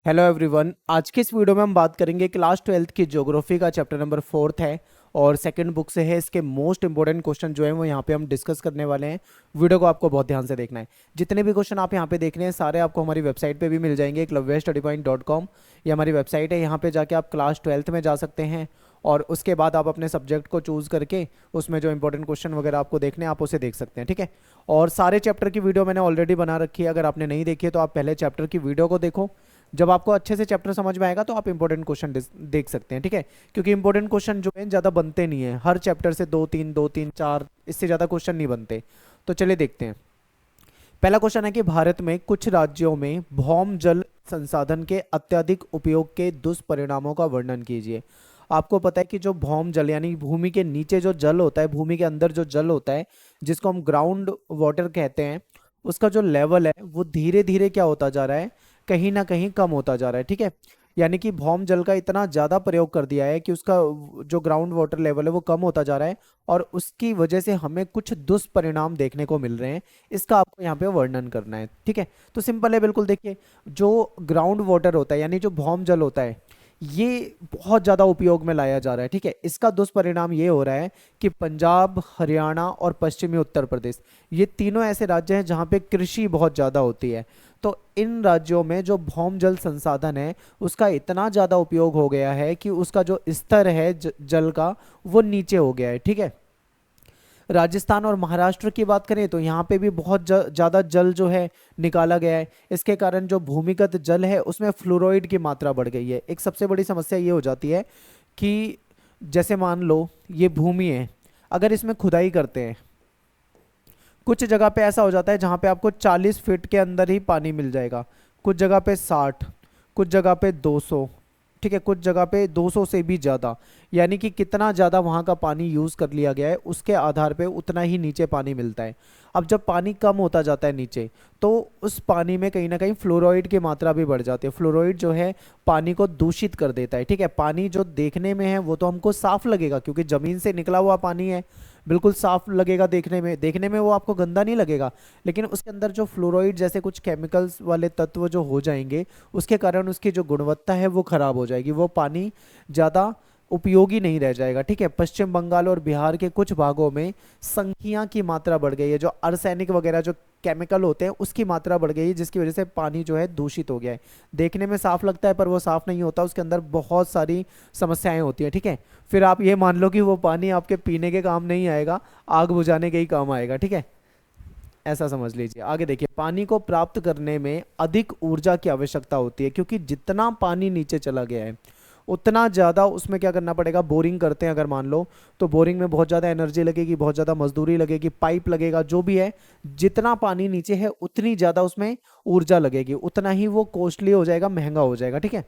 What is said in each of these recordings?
Hello everyone. आज के इस वीडियो में हम बात करेंगे क्लास 12th की ज्योग्राफी का चैप्टर नंबर 4 है और सेकंड बुक से है। इसके मोस्ट इंपॉर्टेंट क्वेश्चन जो है वो यहाँ पे हम डिस्कस करने वाले हैं। वीडियो को आपको बहुत ध्यान से देखना है। जितने भी क्वेश्चन आप यहाँ पे देख रहे हैं सारे आपको हमारी वेबसाइट पे भी मिल जाएंगे, eklavyastudypoint.com। ये हमारी वेबसाइट है, यहाँ पे जाके आप क्लास 12th में जा सकते हैं और उसके बाद आप अपने सब्जेक्ट को चूज़ करके उसमें जो इंपॉर्टेंट क्वेश्चन वगैरह आपको देखने हैं आप उसे देख सकते हैं, ठीक है। और सारे चैप्टर की वीडियो मैंने ऑलरेडी बना रखी है, अगर आपने नहीं देखी है तो आप पहले चैप्टर की वीडियो को देखो। जब आपको अच्छे से चैप्टर समझ में आएगा तो आप इंपॉर्टेंट क्वेश्चन देख सकते हैं, ठीक है। क्योंकि इंपॉर्टेंट क्वेश्चन जो है ज़्यादा बनते नहीं है, हर चैप्टर से दो तीन चार, इससे ज़्यादा क्वेश्चन नहीं बनते। तो चलिए देखते हैं। पहला क्वेश्चन है कि भारत में कुछ राज्यों में भौम जल संसाधन के अत्यधिक उपयोग के दुष्परिणामों का वर्णन कीजिए। आपको पता है कि जो भौम जल यानी भूमि के नीचे जो जल होता है, भूमि के अंदर जो जल होता है जिसको हम ग्राउंड वाटर कहते हैं, उसका जो लेवल है वो धीरे धीरे क्या होता जा रहा है, कहीं ना कहीं कम होता जा रहा है, ठीक है। यानी कि भौम जल का इतना ज़्यादा प्रयोग कर दिया है कि उसका जो ग्राउंड वाटर लेवल है वो कम होता जा रहा है और उसकी वजह से हमें कुछ दुष्परिणाम देखने को मिल रहे हैं। इसका आपको यहाँ पे वर्णन करना है, ठीक है। तो सिंपल है बिल्कुल। देखिए, जो ग्राउंड वाटर होता है यानी जो भौम जल होता है ये बहुत ज़्यादा उपयोग में लाया जा रहा है, ठीक है। इसका दुष्परिणाम ये हो रहा है कि पंजाब, हरियाणा और पश्चिमी उत्तर प्रदेश, ये तीनों ऐसे राज्य हैं जहाँ पे कृषि बहुत ज़्यादा होती है। तो इन राज्यों में जो भौम जल संसाधन है उसका इतना ज़्यादा उपयोग हो गया है कि उसका जो स्तर है जल का वो नीचे हो गया है, ठीक है। राजस्थान और महाराष्ट्र की बात करें तो यहाँ पे भी बहुत ज़्यादा जल जो है निकाला गया है। इसके कारण जो भूमिगत जल है उसमें फ्लोराइड की मात्रा बढ़ गई है। एक सबसे बड़ी समस्या ये हो जाती है कि जैसे मान लो ये भूमि है, अगर इसमें खुदाई करते हैं, कुछ जगह पे ऐसा हो जाता है जहाँ पे आपको 40 फीट के अंदर ही पानी मिल जाएगा, कुछ जगह पे 60, कुछ जगह पे 200, ठीक है, कुछ जगह पे 200 से भी ज़्यादा। यानी कि कितना ज़्यादा वहाँ का पानी यूज़ कर लिया गया है उसके आधार पे उतना ही नीचे पानी मिलता है। अब जब पानी कम होता जाता है नीचे तो उस पानी में कहीं ना कहीं फ्लोराइड की मात्रा भी बढ़ जाती है। फ्लोराइड जो है पानी को दूषित कर देता है, ठीक है। पानी जो देखने में है वो तो हमको साफ लगेगा क्योंकि ज़मीन से निकला हुआ पानी है, बिल्कुल साफ लगेगा देखने में वो आपको गंदा नहीं लगेगा। लेकिन उसके अंदर जो फ्लोराइड जैसे कुछ केमिकल्स वाले तत्व जो हो जाएंगे उसके कारण उसकी जो गुणवत्ता है वो खराब हो जाएगी, वो पानी ज़्यादा उपयोगी नहीं रह जाएगा, ठीक है। पश्चिम बंगाल और बिहार के कुछ भागों में संख्या की मात्रा बढ़ गई है, जो आर्सेनिक वगैरह जो केमिकल होते हैं उसकी मात्रा बढ़ गई है, जिसकी वजह से पानी जो है दूषित हो गया है। देखने में साफ लगता है पर वो साफ नहीं होता, उसके अंदर बहुत सारी समस्याएं होती हैं, ठीक है। फिर आप ये मान लो कि वो पानी आपके पीने के काम नहीं आएगा, आग बुझाने के ही काम आएगा, ठीक है। ऐसा समझ लीजिए। आगे देखिए, पानी को प्राप्त करने में अधिक ऊर्जा की आवश्यकता होती है क्योंकि जितना पानी नीचे चला गया है उतना ज़्यादा उसमें क्या करना पड़ेगा। बोरिंग करते हैं अगर मान लो तो बोरिंग में बहुत ज़्यादा एनर्जी लगेगी, बहुत ज़्यादा मजदूरी लगेगी, पाइप लगेगा, जो भी है। जितना पानी नीचे है उतनी ज़्यादा उसमें ऊर्जा लगेगी, उतना ही वो कॉस्टली हो जाएगा, महंगा हो जाएगा, ठीक है।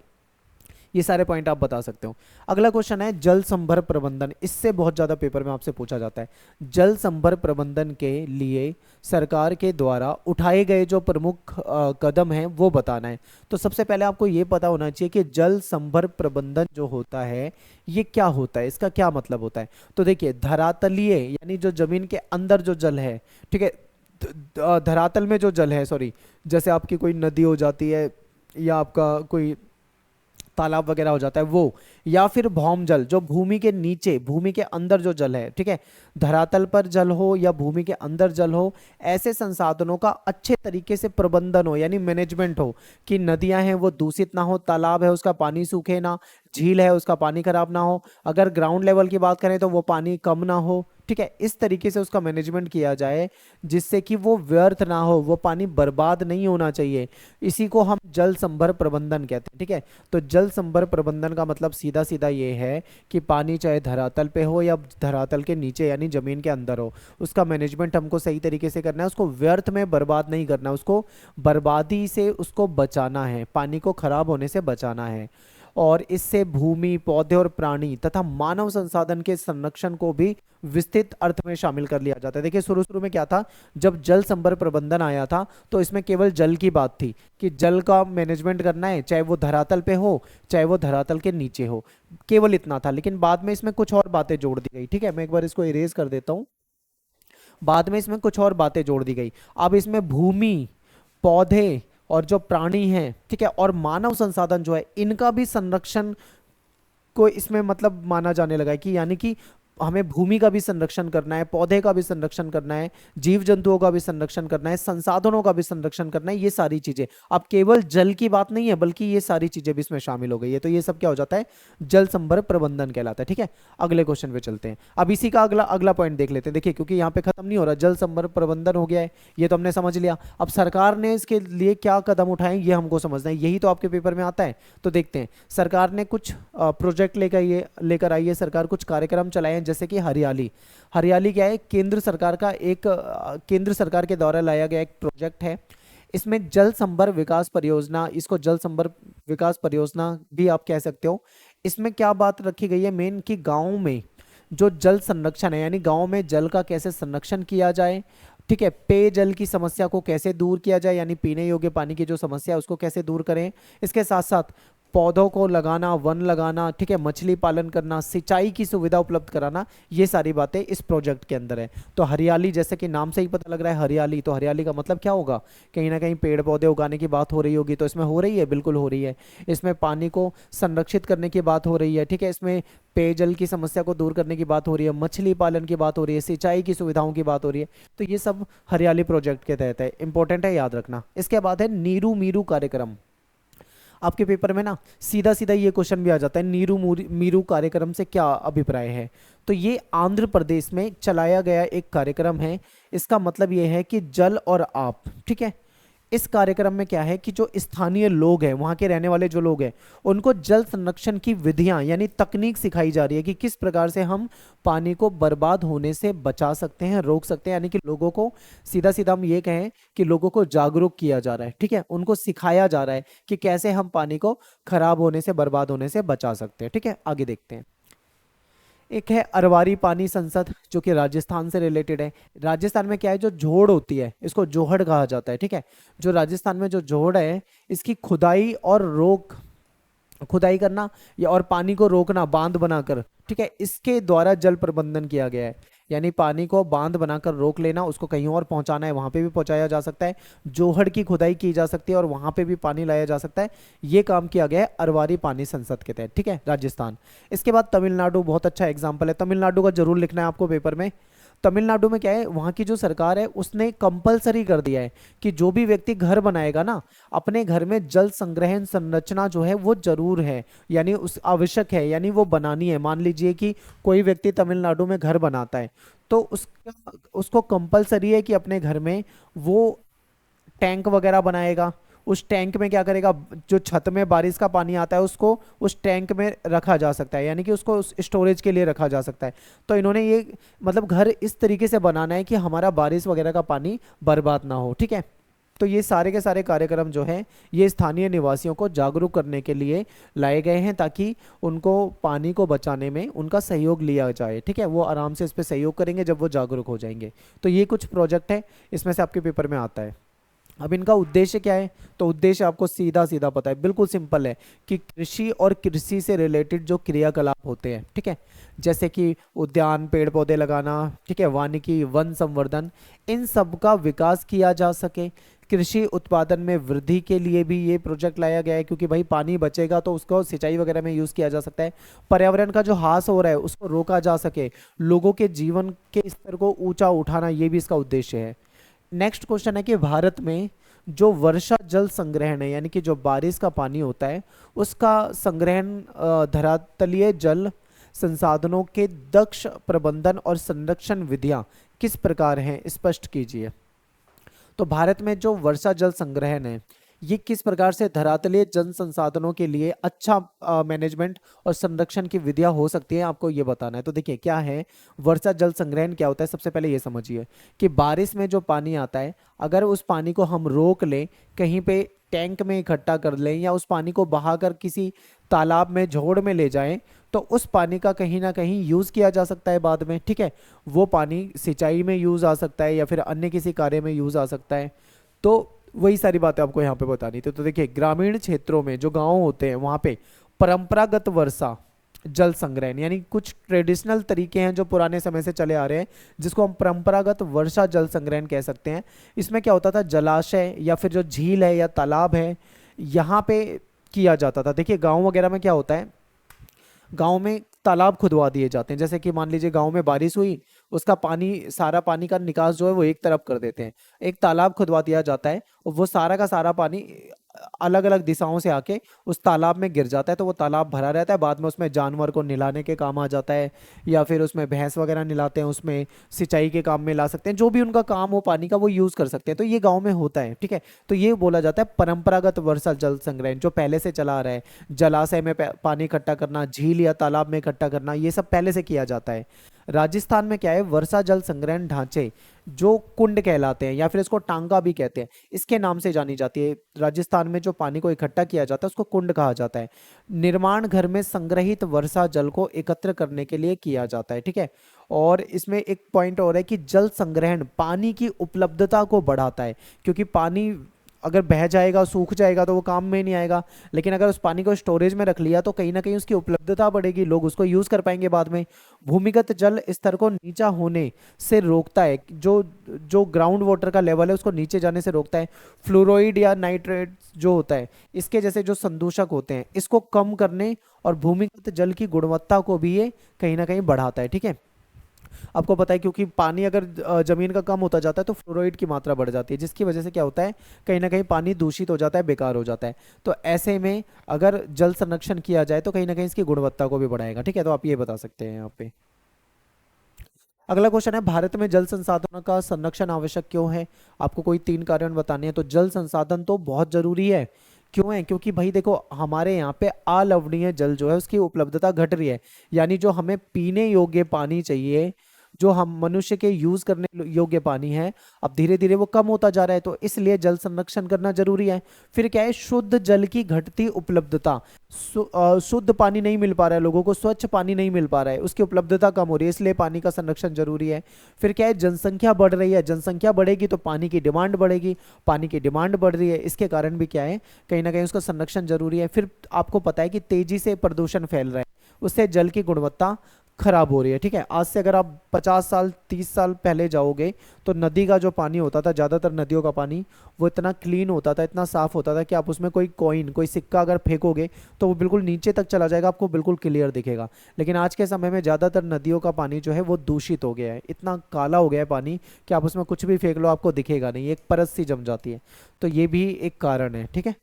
ये सारे पॉइंट आप बता सकते हो। अगला क्वेश्चन है जल संभर प्रबंधन। इससे बहुत ज़्यादा पेपर में आपसे पूछा जाता है। जल संभर प्रबंधन के लिए सरकार के द्वारा उठाए गए जो प्रमुख कदम हैं वो बताना है। तो सबसे पहले आपको ये पता होना चाहिए कि जल संभर प्रबंधन जो होता है ये क्या होता है, इसका क्या मतलब होता है। तो देखिए, धरातलीय यानी जो जमीन के अंदर जो जल है, ठीक है, धरातल में जो जल है, सॉरी, जैसे आपकी कोई नदी हो जाती है या आपका कोई तालाब वगैरह हो जाता है वो, या फिर भौम जल जो भूमि के नीचे, भूमि के अंदर जो जल है, ठीक है। धरातल पर जल हो या भूमि के अंदर जल हो, ऐसे संसाधनों का अच्छे तरीके से प्रबंधन हो यानी मैनेजमेंट हो कि नदियां हैं वो दूषित ना हो, तालाब है उसका पानी सूखे ना, झील है उसका पानी खराब ना हो, अगर ग्राउंड लेवल की बात करें तो वो पानी कम ना हो, ठीक है। इस तरीके से उसका मैनेजमेंट किया जाए जिससे कि वो व्यर्थ ना हो, वो पानी बर्बाद नहीं होना चाहिए। इसी को हम जल संभर प्रबंधन कहते हैं, ठीक है। तो जल संभर प्रबंधन का मतलब सीधा सीधा ये है कि पानी चाहे धरातल पे हो या धरातल के नीचे यानी जमीन के अंदर हो, उसका मैनेजमेंट हमको सही तरीके से करना है, उसको व्यर्थ में बर्बाद नहीं करना, उसको बर्बादी से उसको बचाना है, पानी को खराब होने से बचाना है। और इससे भूमि, पौधे और प्राणी तथा मानव संसाधन के संरक्षण को भी विस्तृत अर्थ में शामिल कर लिया जाता है। देखिए, शुरू शुरू में क्या था, जब जल संभर प्रबंधन आया था तो इसमें केवल जल की बात थी कि जल का मैनेजमेंट करना है, चाहे वो धरातल पे हो चाहे वो धरातल के नीचे हो, केवल इतना था। लेकिन बाद में इसमें कुछ और बातें जोड़ दी गई, ठीक है। मैं एक बार इसको इरेज कर देता हूँ। बाद में इसमें कुछ और बातें जोड़ दी गई। अब इसमें भूमि, पौधे और जो प्राणी हैं, ठीक है, और मानव संसाधन जो है, इनका भी संरक्षण को इसमें मतलब माना जाने लगा है कि यानी कि हमें भूमि का भी संरक्षण करना है, पौधे का भी संरक्षण करना है, जीव जंतुओं का भी संरक्षण करना है, संसाधनों का भी संरक्षण करना है, ये सारी चीजें। अब केवल जल की बात नहीं है बल्कि ये सारी चीजें भी इसमें शामिल हो गई है। तो ये सब क्या हो जाता है, जल संभर प्रबंधन कहलाता है। ठीक है, अगले क्वेश्चन पे चलते हैं। अब इसी का अगला अगला पॉइंट देख लेते हैं। देखिए क्योंकि यहाँ पे खत्म नहीं हो रहा, जल संभर प्रबंधन हो गया है, ये तो हमने समझ लिया। अब सरकार ने इसके लिए क्या कदम उठाए ये हमको समझना है, यही तो आपके पेपर में आता है। तो देखते हैं, सरकार ने कुछ प्रोजेक्ट लेकर आई है सरकार, कुछ कार्यक्रम चलाए हैं, जैसे कि हरियाली। हरियाली क्या है, केंद्र सरकार का एक केंद्र सरकार के द्वारा लाया गया एक प्रोजेक्ट है। इसमें जल संभर विकास परियोजना, इसको जल संभर विकास परियोजना भी आप कह सकते हो। इसमें क्या बात रखी गई है मेन, कि गाँव में जो जल संरक्षण है, यानी गांव में जल का कैसे संरक्षण किया जाए, ठीक है, पेयजल की समस्या को कैसे दूर किया जाए, यानी पीने योग्य पानी की जो समस्या है उसको कैसे दूर करें। इसके साथ साथ पौधों को लगाना, वन लगाना, ठीक है, मछली पालन करना, सिंचाई की सुविधा उपलब्ध कराना, ये सारी बातें इस प्रोजेक्ट के अंदर है। तो हरियाली, जैसे कि नाम से ही पता लग रहा है हरियाली, तो हरियाली का मतलब क्या होगा, कहीं ना कहीं पेड़ पौधे उगाने की बात हो रही होगी। तो इसमें हो रही है, बिल्कुल हो रही है। इसमें पानी को संरक्षित करने की बात हो रही है, ठीक है, इसमें पेयजल की समस्या को दूर करने की बात हो रही है, मछली पालन की बात हो रही है, सिंचाई की सुविधाओं की बात हो रही है। तो ये सब हरियाली प्रोजेक्ट के तहत है, इंपॉर्टेंट है, याद रखना। इसके बाद है नीरू मीरू कार्यक्रम। आपके पेपर में ना सीधा सीधा ये क्वेश्चन भी आ जाता है, नीरू मीरू कार्यक्रम से क्या अभिप्राय है। तो ये आंध्र प्रदेश में चलाया गया एक कार्यक्रम है। इसका मतलब ये है कि जल और आप, ठीक है, इस कार्यक्रम में क्या है कि जो स्थानीय लोग हैं, वहाँ के रहने वाले जो लोग हैं, उनको जल संरक्षण की विधियां यानी तकनीक सिखाई जा रही है कि किस प्रकार से हम पानी को बर्बाद होने से बचा सकते हैं, रोक सकते हैं। यानी कि लोगों को सीधा सीधा हम ये कहें कि लोगों को जागरूक किया जा रहा है, ठीक है, उनको सिखाया जा रहा है कि कैसे हम पानी को खराब होने से, बर्बाद होने से बचा सकते हैं। ठीक है, आगे देखते हैं। एक है अरवारी पानी संसद, जो कि राजस्थान से रिलेटेड है। राजस्थान में क्या है, जो जोड़ होती है इसको जोहड़ कहा जाता है। ठीक है, जो राजस्थान में जो जोड़ है, इसकी खुदाई और खुदाई करना या और पानी को रोकना बांध बनाकर, ठीक है, इसके द्वारा जल प्रबंधन किया गया है। यानी पानी को बांध बनाकर रोक लेना, उसको कहीं और पहुंचाना है, वहां पे भी पहुंचाया जा सकता है। जोहड़ की खुदाई की जा सकती है और वहां पे भी पानी लाया जा सकता है। ये काम किया गया है अरवारी पानी संसद के तहत। ठीक है, राजस्थान। इसके बाद तमिलनाडु, बहुत अच्छा एग्जाम्पल है, तमिलनाडु का जरूर लिखना है आपको पेपर में। तमिलनाडु में क्या है, वहाँ की जो सरकार है उसने कंपलसरी कर दिया है कि जो भी व्यक्ति घर बनाएगा ना, अपने घर में जल संग्रहण संरचना जो है वो जरूर है, यानी उस आवश्यक है, यानी वो बनानी है। मान लीजिए कि कोई व्यक्ति तमिलनाडु में घर बनाता है, तो उसको कंपलसरी है कि अपने घर में वो टैंक वगैरह बनाएगा। उस टैंक में क्या करेगा, जो छत में बारिश का पानी आता है उसको उस टैंक में रखा जा सकता है, यानी कि उसको उस स्टोरेज के लिए रखा जा सकता है। तो इन्होंने ये मतलब घर इस तरीके से बनाना है कि हमारा बारिश वगैरह का पानी बर्बाद ना हो। ठीक है, तो ये सारे के सारे कार्यक्रम जो हैं ये स्थानीय निवासियों को जागरूक करने के लिए लाए गए हैं, ताकि उनको पानी को बचाने में उनका सहयोग लिया जाए। ठीक है, वो आराम से इस पर सहयोग करेंगे जब वो जागरूक हो जाएंगे। तो ये कुछ प्रोजेक्ट है, इसमें से आपके पेपर में आता है। अब इनका उद्देश्य क्या है, तो उद्देश्य आपको सीधा सीधा पता है, बिल्कुल सिंपल है कि कृषि और कृषि से रिलेटेड जो क्रियाकलाप होते हैं, ठीक है, जैसे कि उद्यान, पेड़ पौधे लगाना, ठीक है, वानिकी, वन संवर्धन, इन सब का विकास किया जा सके। कृषि उत्पादन में वृद्धि के लिए भी ये प्रोजेक्ट लाया गया है, क्योंकि भाई पानी बचेगा तो उसको सिंचाई वगैरह में यूज़ किया जा सकता है। पर्यावरण का जो ह्रास हो रहा है उसको रोका जा सके, लोगों के जीवन के स्तर को ऊंचा उठाना, ये भी इसका उद्देश्य है। नेक्स्ट क्वेश्चन है कि भारत में जो वर्षा जल संग्रहण है, यानी कि जो बारिश का पानी होता है उसका संग्रहण, धरातलीय जल संसाधनों के दक्ष प्रबंधन और संरक्षण विधियां किस प्रकार हैं, स्पष्ट कीजिए। तो भारत में जो वर्षा जल संग्रहण है ये किस प्रकार से धरातलीय जल संसाधनों के लिए अच्छा मैनेजमेंट और संरक्षण की विधियां हो सकती हैं, आपको ये बताना है। तो देखिए क्या है, वर्षा जल संग्रहण क्या होता है, सबसे पहले ये समझिए कि बारिश में जो पानी आता है, अगर उस पानी को हम रोक लें, कहीं पे टैंक में इकट्ठा कर लें या उस पानी को बहाकर किसी तालाब में, झोड़ में ले जाएं, तो उस पानी का कहीं ना कहीं यूज़ किया जा सकता है बाद में। ठीक है, वो पानी सिंचाई में यूज़ आ सकता है या फिर अन्य किसी कार्य में यूज़ आ सकता है। तो वही सारी बातें आपको यहाँ पे बतानी थी। तो देखिए ग्रामीण क्षेत्रों में जो गांव होते हैं वहाँ पे परंपरागत वर्षा जल संग्रहण, यानी कुछ ट्रेडिशनल तरीके हैं जो पुराने समय से चले आ रहे हैं, जिसको हम परंपरागत वर्षा जल संग्रहण कह सकते हैं। इसमें क्या होता था, जलाशय या फिर जो झील है या तालाब है, यहाँ पे किया जाता था। देखिए गांव वगैरह में क्या होता है, गांव में तालाब खुदवा दिए जाते हैं। जैसे कि मान लीजिए गांव में बारिश हुई, उसका पानी, सारा पानी का निकास जो है वो एक तरफ कर देते हैं, एक तालाब खुदवा दिया जाता है, और वो सारा का सारा पानी अलग अलग दिशाओं से आके उस तालाब में गिर जाता है। तो वो तालाब भरा रहता है, बाद में उसमें जानवर को नहलाने के काम आ जाता है, या फिर उसमें भैंस वगैरह नहलाते हैं, उसमें सिंचाई के काम में ला सकते हैं, जो भी उनका काम हो पानी का वो यूज़ कर सकते हैं। तो ये गाँव में होता है, ठीक है। तो ये बोला जाता है परंपरागत वर्षा जल संग्रहण, जो पहले से चला आ रहा है। जलाशय में पानी इकट्ठा करना, झील या तालाब में इकट्ठा करना, ये सब पहले से किया जाता है। राजस्थान में क्या है, वर्षा जल संग्रहण ढांचे जो कुंड कहलाते हैं, या फिर इसको टांगा भी कहते हैं, इसके नाम से जानी जाती है। राजस्थान में जो पानी को इकट्ठा किया जाता है उसको कुंड कहा जाता है। निर्माण घर में संग्रहित वर्षा जल को एकत्र करने के लिए किया जाता है, ठीक है। और इसमें एक पॉइंट और है कि जल संग्रहण पानी की उपलब्धता को बढ़ाता है, क्योंकि पानी अगर बह जाएगा, सूख जाएगा तो वो काम में नहीं आएगा। लेकिन अगर उस पानी को स्टोरेज में रख लिया तो कहीं ना कहीं उसकी उपलब्धता बढ़ेगी, लोग उसको यूज कर पाएंगे बाद में। भूमिगत जल स्तर को नीचा होने से रोकता है, जो जो ग्राउंड वाटर का लेवल है उसको नीचे जाने से रोकता है। फ्लोराइड या नाइट्रेट जो होता है, इसके जैसे जो संदूषक होते हैं, इसको कम करने और भूमिगत जल की गुणवत्ता को भी ये कहीं ना कहीं बढ़ाता है, ठीक है। आपको पता है क्योंकि पानी अगर जमीन का कम होता जाता है तो फ्लोराइड की मात्रा बढ़ जाती है, जिसकी वजह से क्या होता है, कहीं ना कहीं पानी दूषित हो जाता है, बेकार हो जाता है। तो ऐसे में अगर जल संरक्षण किया जाए तो कहीं ना कहीं इसकी गुणवत्ता को भी बढ़ाएगा, ठीक है। तो आप ये बता सकते हैं यहाँ पे। अगला क्वेश्चन है, भारत में जल संसाधनों का संरक्षण आवश्यक क्यों है। आपको कोई 3 कारण बताने हैं। तो जल संसाधन तो बहुत जरूरी है। क्यों है, क्योंकि भाई देखो हमारे यहाँ पे अलवणीय जल जो है उसकी उपलब्धता घट रही है, यानी जो हमें पीने योग्य पानी चाहिए, जो हम मनुष्य के यूज करने योग्य पानी है, अब धीरे धीरे वो कम होता जा रहा है। तो इसलिए जल संरक्षण करना जरूरी है। फिर क्या है, शुद्ध जल की घटती उपलब्धता, शुद्ध पानी नहीं मिल पा रहा है लोगों को, स्वच्छ पानी नहीं मिल पा रहा है, उसकी उपलब्धता कम हो रही है, इसलिए पानी का संरक्षण जरूरी है। फिर क्या है, जनसंख्या बढ़ रही है, जनसंख्या बढ़ेगी तो पानी की डिमांड बढ़ेगी, पानी की डिमांड बढ़ रही है, इसके कारण भी क्या है, कहीं ना कहीं उसका संरक्षण जरूरी है। फिर आपको पता है कि तेजी से प्रदूषण फैल रहा है, उससे जल की गुणवत्ता खराब हो रही है, ठीक है। आज से अगर आप 50 साल 30 साल पहले जाओगे तो नदी का जो पानी होता था, ज़्यादातर नदियों का पानी, वो इतना क्लीन होता था, इतना साफ होता था कि आप उसमें कोई कॉइन, कोई सिक्का अगर फेंकोगे तो वो बिल्कुल नीचे तक चला जाएगा, आपको बिल्कुल क्लियर दिखेगा। लेकिन आज के समय में ज़्यादातर नदियों का पानी जो है वो दूषित हो गया है, इतना काला हो गया है पानी कि आप उसमें कुछ भी फेंक लो आपको दिखेगा नहीं, एक परत सी जम जाती है। तो ये भी एक कारण है, ठीक है।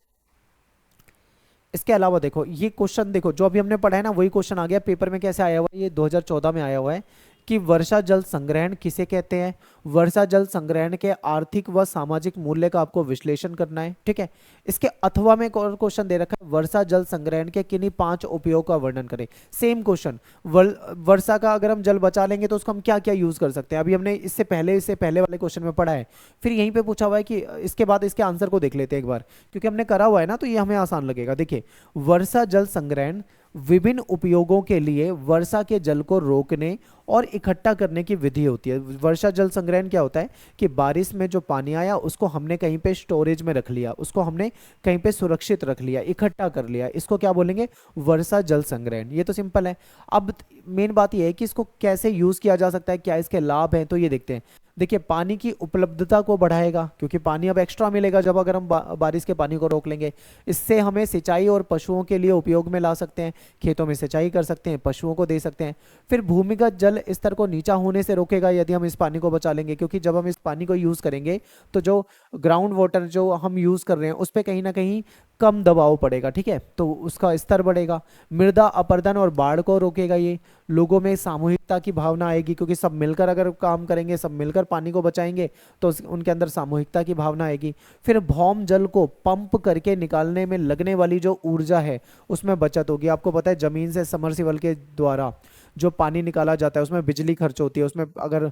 इसके अलावा देखो ये क्वेश्चन, देखो जो अभी हमने पढ़ा है ना वही क्वेश्चन आ गया पेपर में। कैसे आया हुआ है, ये 2014 में आया हुआ है कि वर्षा जल संग्रहण किसे कहते हैं। वर्षा जल संग्रहण के आर्थिक व सामाजिक मूल्य का आपको विश्लेषण करना है, ठीक है। इसके अथवा में एक और क्वेश्चन दे रखा है, वर्षा जल संग्रहण के किन्हीं 5 उपयोग का वर्णन करें। सेम क्वेश्चन, वर्षा का अगर हम जल बचा लेंगे तो उसको हम क्या क्या यूज कर सकते हैं, अभी हमने इससे पहले वाले क्वेश्चन में पढ़ा है। फिर यहीं पे पूछा हुआ है कि इसके बाद इसके आंसर को देख लेते हैं एक बार, क्योंकि हमने करा हुआ है ना तो ये हमें आसान लगेगा। देखिए, वर्षा जल संग्रहण विभिन्न उपयोगों के लिए वर्षा के जल को रोकने और इकट्ठा करने की विधि होती है। वर्षा जल संग्रहण क्या होता है कि बारिश में जो पानी आया उसको हमने कहीं पे स्टोरेज में रख लिया, उसको हमने कहीं पे सुरक्षित रख लिया, इकट्ठा कर लिया, इसको क्या बोलेंगे, वर्षा जल संग्रहण। ये तो सिंपल है। अब मेन बात यह है कि इसको कैसे यूज किया जा सकता है, क्या इसके लाभ हैं, तो ये देखते हैं। देखिए, पानी की उपलब्धता को बढ़ाएगा, क्योंकि पानी अब एक्स्ट्रा मिलेगा जब अगर हम बारिश के पानी को रोक लेंगे। इससे हमें सिंचाई और पशुओं के लिए उपयोग में ला सकते हैं, खेतों में सिंचाई कर सकते हैं, पशुओं को दे सकते हैं। फिर भूमिगत जल स्तर को नीचा होने से रोकेगा यदि हम इस पानी को बचा लेंगे, क्योंकि जब हम इस पानी को यूज करेंगे तो जो ग्राउंड वाटर जो हम यूज कर रहे हैं उस पर कहीं ना कहीं कम दबाव पड़ेगा, ठीक है, तो उसका स्तर बढ़ेगा। मृदा अपरदन और बाढ़ को रोकेगा ये। लोगों में सामूहिकता की भावना आएगी, क्योंकि सब मिलकर अगर काम करेंगे, सब मिलकर पानी को बचाएंगे तो उनके अंदर सामूहिकता की भावना आएगी। फिर भौम जल को पंप करके निकालने में लगने वाली जो ऊर्जा है उसमें बचत होगी। आपको पता है जमीन से समरसीबल के द्वारा जो पानी निकाला जाता है उसमें बिजली खर्च होती है, उसमें अगर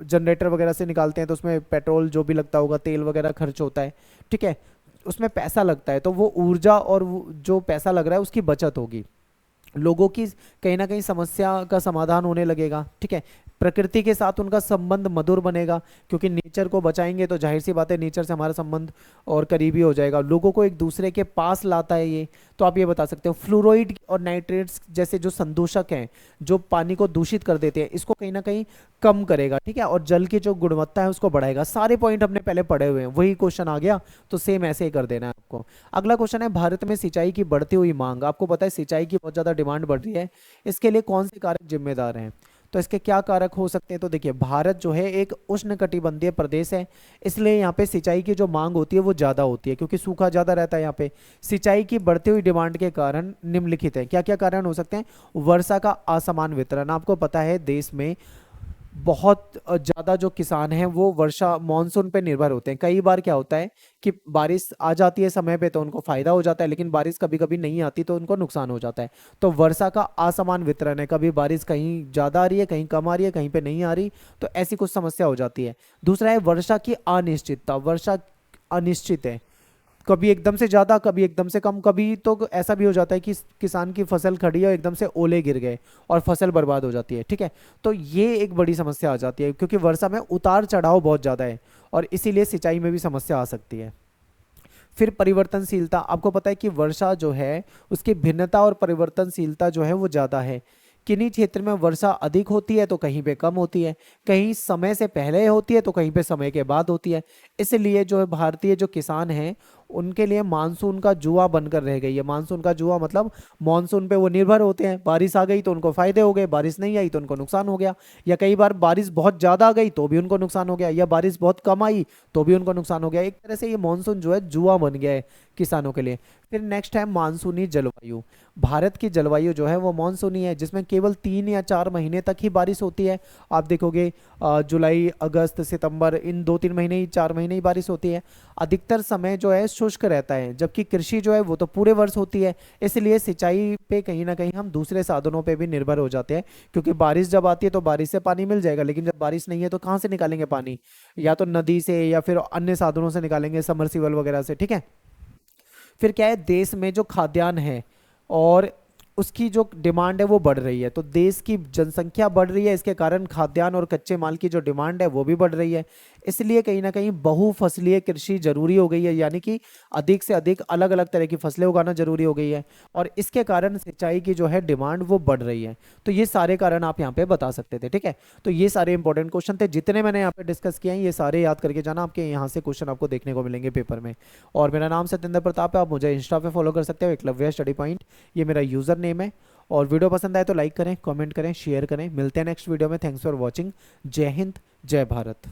जनरेटर वगैरह से निकालते हैं तो उसमें पेट्रोल जो भी लगता होगा, तेल वगैरह खर्च होता है, ठीक है, उसमें पैसा लगता है। तो वो ऊर्जा और जो पैसा लग रहा है उसकी बचत होगी। लोगों की कहीं ना कहीं समस्या का समाधान होने लगेगा, ठीक है। प्रकृति के साथ उनका संबंध मधुर बनेगा, क्योंकि नेचर को बचाएंगे तो जाहिर सी बात है नेचर से हमारा संबंध और करीबी हो जाएगा, लोगों को एक दूसरे के पास लाता है ये। तो आप ये बता सकते हो फ्लोराइड और नाइट्रेट्स जैसे जो संदूषक हैं, जो पानी को दूषित कर देते हैं, इसको कहीं ना कहीं कम करेगा, ठीक है। और जल की जो गुणवत्ता है उसको बढ़ाएगा। सारे पॉइंट हमने पहले पढ़े हुए हैं, वही क्वेश्चन आ गया, तो सेम ऐसे ही कर देना है आपको। अगला क्वेश्चन है, भारत में सिंचाई की बढ़ती हुई मांग, आपको पता है सिंचाई की बहुत ज़्यादा डिमांड बढ़ रही है, इसके लिए कौन से कारक जिम्मेदार हैं? तो इसके क्या कारक हो सकते हैं? तो देखिए, भारत जो है एक उष्णकटिबंधीय प्रदेश है, इसलिए यहाँ पे सिंचाई की जो मांग होती है वो ज़्यादा होती है, क्योंकि सूखा ज़्यादा रहता है यहाँ पे। सिंचाई की बढ़ती हुई डिमांड के कारण निम्नलिखित है, क्या क्या कारण हो सकते हैं? वर्षा का असमान वितरण, आपको पता है देश में बहुत ज़्यादा जो किसान हैं वो वर्षा मानसून पे निर्भर होते हैं। कई बार क्या होता है कि बारिश आ जाती है समय पे तो उनको फायदा हो जाता है, लेकिन बारिश कभी कभी नहीं आती तो उनको नुकसान हो जाता है। तो वर्षा का असमान वितरण है, कभी बारिश कहीं ज़्यादा आ रही है, कहीं कम आ रही है, कहीं पे नहीं आ रही, तो ऐसी कुछ समस्या हो जाती है। दूसरा है वर्षा की अनिश्चितता, वर्षा अनिश्चित है, कभी एकदम से ज़्यादा, कभी एकदम से कम, कभी तो ऐसा भी हो जाता है कि किसान की फसल खड़ी है और एकदम से ओले गिर गए और फसल बर्बाद हो जाती है, ठीक है। तो ये एक बड़ी समस्या आ जाती है, क्योंकि वर्षा में उतार चढ़ाव बहुत ज़्यादा है और इसीलिए सिंचाई में भी समस्या आ सकती है। फिर परिवर्तनशीलता, आपको पता है कि वर्षा जो है उसकी भिन्नता और परिवर्तनशीलता जो है वो ज़्यादा है। किन्हीं क्षेत्र में वर्षा अधिक होती है तो कहीं पे कम होती है, कहीं समय से पहले होती है तो कहीं पे समय के बाद होती है। इसलिए जो है भारतीय जो किसान हैं उनके लिए मानसून का जुआ बनकर रह गई है। मानसून का जुआ मतलब मानसून पे वो निर्भर होते हैं, बारिश आ गई तो उनको फायदे हो गए, बारिश नहीं आई तो उनको नुकसान हो गया, या कई बार बारिश बहुत ज़्यादा आ गई तो भी उनको नुकसान हो गया, या बारिश बहुत कम आई तो भी उनको नुकसान हो गया। एक तरह से ये मानसून जो है जुआ बन गया है किसानों के लिए। फिर नेक्स्ट है मानसूनी जलवायु, भारत की जलवायु जो है वो मानसूनी है, जिसमें केवल 3 या 4 महीने तक ही बारिश होती है। आप देखोगे जुलाई अगस्त सितंबर इन 2-3 महीने ही, 4 महीने ही बारिश होती है। अधिकतर समय जो है शुष्क रहता है, जबकि कृषि जो है वो तो पूरे वर्ष होती है। इसलिए सिंचाई पे कहीं ना कहीं हम दूसरे साधनों पे भी निर्भर हो जाते हैं, क्योंकि बारिश जब आती है तो बारिश से पानी मिल जाएगा, लेकिन जब बारिश नहीं है तो कहाँ से निकालेंगे पानी? या तो नदी से या फिर अन्य साधनों से निकालेंगे, समरसीबल वगैरह से, ठीक है। फिर क्या है, देश में जो खाद्यान्न है और उसकी जो डिमांड है वो बढ़ रही है, तो देश की जनसंख्या बढ़ रही है, इसके कारण खाद्यान्न और कच्चे माल की जो डिमांड है वो भी बढ़ रही है। इसलिए कहीं ना कहीं बहुफसलीय कृषि जरूरी हो गई है, यानी कि अधिक से अधिक अलग अलग तरह की फसलें उगाना जरूरी हो गई है, और इसके कारण सिंचाई की जो है डिमांड वो बढ़ रही है। तो ये सारे कारण आप यहाँ पे बता सकते थे, ठीक है। तो ये सारे इंपॉर्टेंट क्वेश्चन थे जितने मैंने यहाँ पे डिस्कस किए हैं, ये सारे याद करके जाना, आपके यहाँ से क्वेश्चन आपको देखने को मिलेंगे पेपर में। और मेरा नाम सत्येंद्र प्रताप है, आप मुझे इंस्टा पे फॉलो कर सकते हो, एकलव्य स्टडी पॉइंट, ये मेरा यूजर नेम है। और वीडियो पसंद आए तो लाइक करें, कमेंट करें, शेयर करें। मिलते हैं नेक्स्ट वीडियो में। Thanks for watching. जय हिंद, जय भारत।